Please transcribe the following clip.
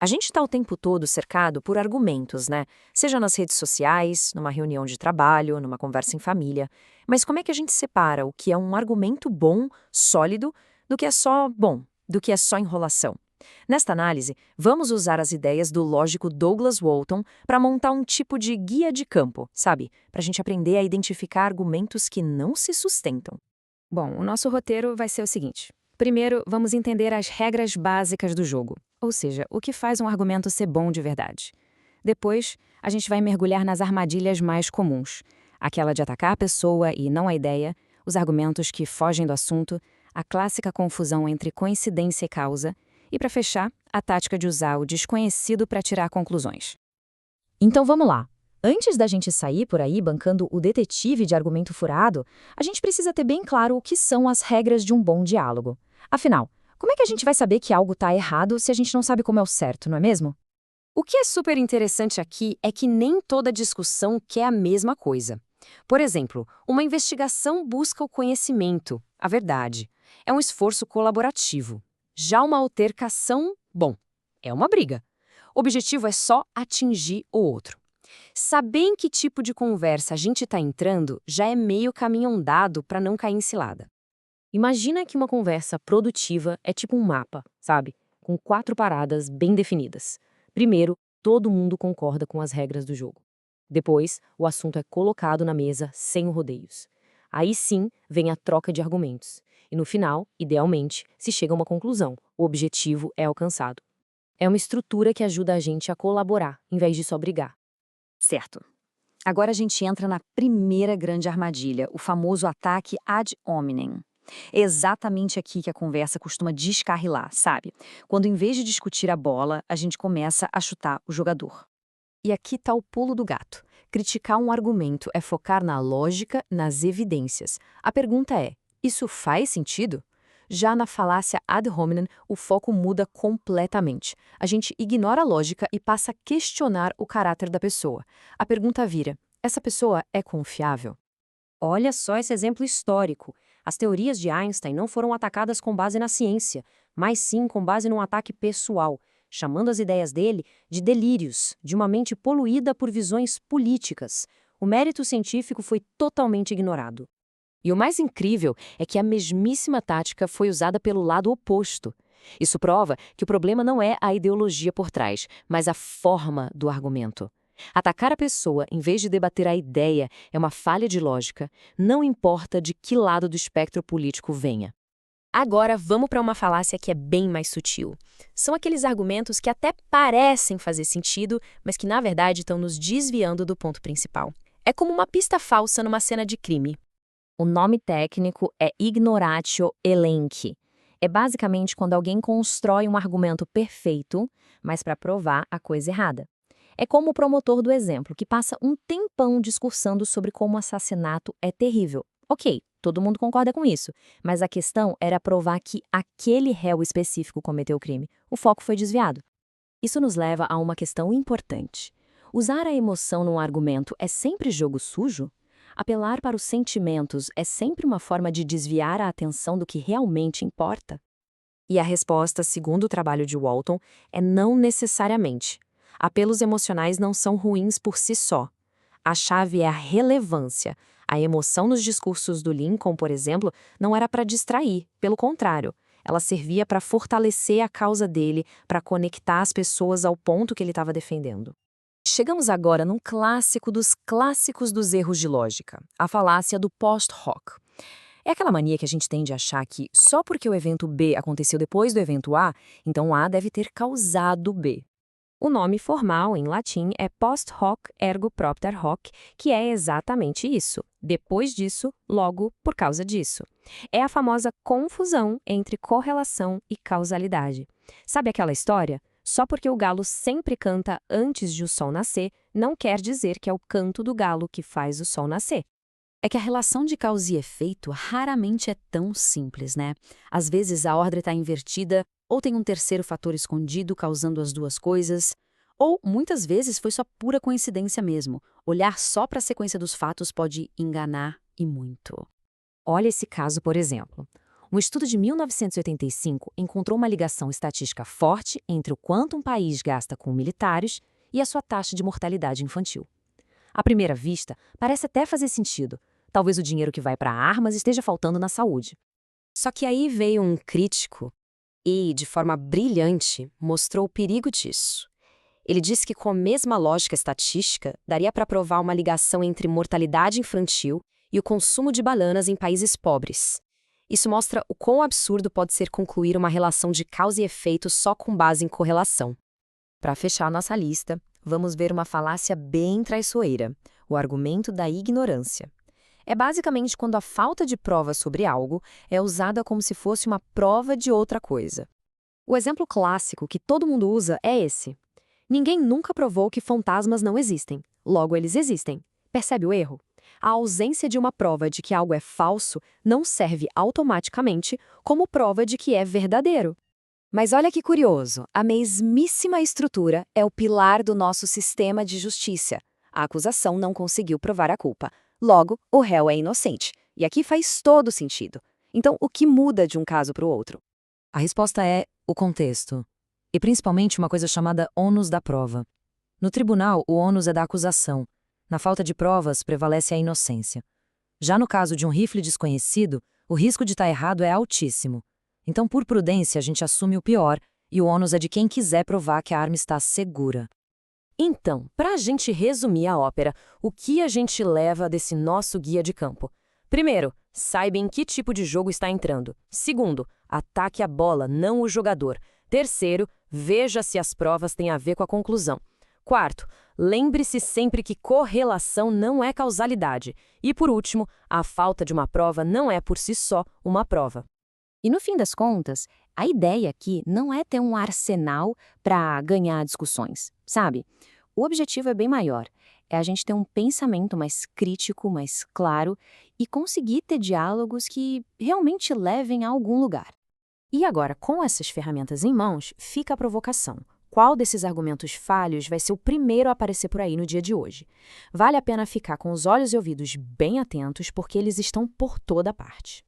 A gente está o tempo todo cercado por argumentos, né? Seja nas redes sociais, numa reunião de trabalho, numa conversa em família. Mas como é que a gente separa o que é um argumento bom, sólido, do que é só bom, do que é só enrolação? Nesta análise, vamos usar as ideias do lógico Douglas Walton para montar um tipo de guia de campo, sabe? Para a gente aprender a identificar argumentos que não se sustentam. Bom, o nosso roteiro vai ser o seguinte. Primeiro, vamos entender as regras básicas do jogo, ou seja, o que faz um argumento ser bom de verdade. Depois, a gente vai mergulhar nas armadilhas mais comuns, aquela de atacar a pessoa e não a ideia, os argumentos que fogem do assunto, a clássica confusão entre coincidência e causa, e para fechar, a tática de usar o desconhecido para tirar conclusões. Então vamos lá. Antes da gente sair por aí bancando o detetive de argumento furado, a gente precisa ter bem claro o que são as regras de um bom diálogo. Afinal, como é que a gente vai saber que algo está errado se a gente não sabe como é o certo, não é mesmo? O que é super interessante aqui é que nem toda discussão quer a mesma coisa. Por exemplo, uma investigação busca o conhecimento, a verdade. É um esforço colaborativo. Já uma altercação, bom, é uma briga. O objetivo é só atingir o outro. Saber em que tipo de conversa a gente está entrando já é meio caminho andado para não cair em cilada. Imagina que uma conversa produtiva é tipo um mapa, sabe? Com 4 paradas bem definidas. Primeiro, todo mundo concorda com as regras do jogo. Depois, o assunto é colocado na mesa sem rodeios. Aí sim, vem a troca de argumentos. E no final, idealmente, se chega a uma conclusão. O objetivo é alcançado. É uma estrutura que ajuda a gente a colaborar, em vez de só brigar. Certo. Agora a gente entra na primeira grande armadilha, o famoso ataque ad hominem. É exatamente aqui que a conversa costuma descarrilar, sabe? Quando em vez de discutir a bola, a gente começa a chutar o jogador. E aqui está o pulo do gato. Criticar um argumento é focar na lógica, nas evidências. A pergunta é, isso faz sentido? Já na falácia ad hominem, o foco muda completamente. A gente ignora a lógica e passa a questionar o caráter da pessoa. A pergunta vira, essa pessoa é confiável? Olha só esse exemplo histórico. As teorias de Einstein não foram atacadas com base na ciência, mas sim com base num ataque pessoal, chamando as ideias dele de delírios, de uma mente poluída por visões políticas. O mérito científico foi totalmente ignorado. E o mais incrível é que a mesmíssima tática foi usada pelo lado oposto. Isso prova que o problema não é a ideologia por trás, mas a forma do argumento. Atacar a pessoa em vez de debater a ideia é uma falha de lógica, não importa de que lado do espectro político venha. Agora vamos para uma falácia que é bem mais sutil. São aqueles argumentos que até parecem fazer sentido, mas que na verdade estão nos desviando do ponto principal. É como uma pista falsa numa cena de crime. O nome técnico é ignoratio elenchi. É basicamente quando alguém constrói um argumento perfeito, mas para provar a coisa errada. É como o promotor do exemplo, que passa um tempão discursando sobre como o assassinato é terrível. Ok, todo mundo concorda com isso, mas a questão era provar que aquele réu específico cometeu o crime. O foco foi desviado. Isso nos leva a uma questão importante. Usar a emoção num argumento é sempre jogo sujo? Apelar para os sentimentos é sempre uma forma de desviar a atenção do que realmente importa? E a resposta, segundo o trabalho de Walton, é não necessariamente. Apelos emocionais não são ruins por si só. A chave é a relevância. A emoção nos discursos do Lincoln, por exemplo, não era para distrair, pelo contrário. Ela servia para fortalecer a causa dele, para conectar as pessoas ao ponto que ele estava defendendo. Chegamos agora num clássico dos erros de lógica, a falácia do post hoc. É aquela mania que a gente tem de achar que só porque o evento B aconteceu depois do evento A, então A deve ter causado B. O nome formal, em latim, é post hoc ergo propter hoc, que é exatamente isso. Depois disso, logo por causa disso. É a famosa confusão entre correlação e causalidade. Sabe aquela história? Só porque o galo sempre canta antes de o sol nascer, não quer dizer que é o canto do galo que faz o sol nascer. É que a relação de causa e efeito raramente é tão simples, né? Às vezes a ordem está invertida, ou tem um terceiro fator escondido causando as duas coisas, ou muitas vezes foi só pura coincidência mesmo. Olhar só para a sequência dos fatos pode enganar e muito. Olha esse caso, por exemplo. Um estudo de 1985 encontrou uma ligação estatística forte entre o quanto um país gasta com militares e a sua taxa de mortalidade infantil. À primeira vista, parece até fazer sentido. Talvez o dinheiro que vai para armas esteja faltando na saúde. Só que aí veio um crítico e, de forma brilhante, mostrou o perigo disso. Ele disse que, com a mesma lógica estatística, daria para provar uma ligação entre mortalidade infantil e o consumo de bananas em países pobres. Isso mostra o quão absurdo pode ser concluir uma relação de causa e efeito só com base em correlação. Para fechar nossa lista, vamos ver uma falácia bem traiçoeira, o argumento da ignorância. É basicamente quando a falta de prova sobre algo é usada como se fosse uma prova de outra coisa. O exemplo clássico que todo mundo usa é esse. Ninguém nunca provou que fantasmas não existem, logo eles existem. Percebe o erro? A ausência de uma prova de que algo é falso não serve automaticamente como prova de que é verdadeiro. Mas olha que curioso, a mesmíssima estrutura é o pilar do nosso sistema de justiça. A acusação não conseguiu provar a culpa. Logo, o réu é inocente. E aqui faz todo sentido. Então, o que muda de um caso para o outro? A resposta é o contexto. E principalmente uma coisa chamada ônus da prova. No tribunal, o ônus é da acusação. Na falta de provas, prevalece a inocência. Já no caso de um rifle desconhecido, o risco de estar errado é altíssimo. Então, por prudência, a gente assume o pior, e o ônus é de quem quiser provar que a arma está segura. Então, para a gente resumir a ópera, o que a gente leva desse nosso guia de campo? Primeiro, saiba em que tipo de jogo está entrando. Segundo, ataque a bola, não o jogador. Terceiro, veja se as provas têm a ver com a conclusão. Quarto, lembre-se sempre que correlação não é causalidade. E por último, a falta de uma prova não é por si só uma prova. E no fim das contas, a ideia aqui não é ter um arsenal para ganhar discussões, sabe? O objetivo é bem maior. É a gente ter um pensamento mais crítico, mais claro e conseguir ter diálogos que realmente levem a algum lugar. E agora, com essas ferramentas em mãos, fica a provocação. Qual desses argumentos falhos vai ser o primeiro a aparecer por aí no dia de hoje? Vale a pena ficar com os olhos e ouvidos bem atentos, porque eles estão por toda parte.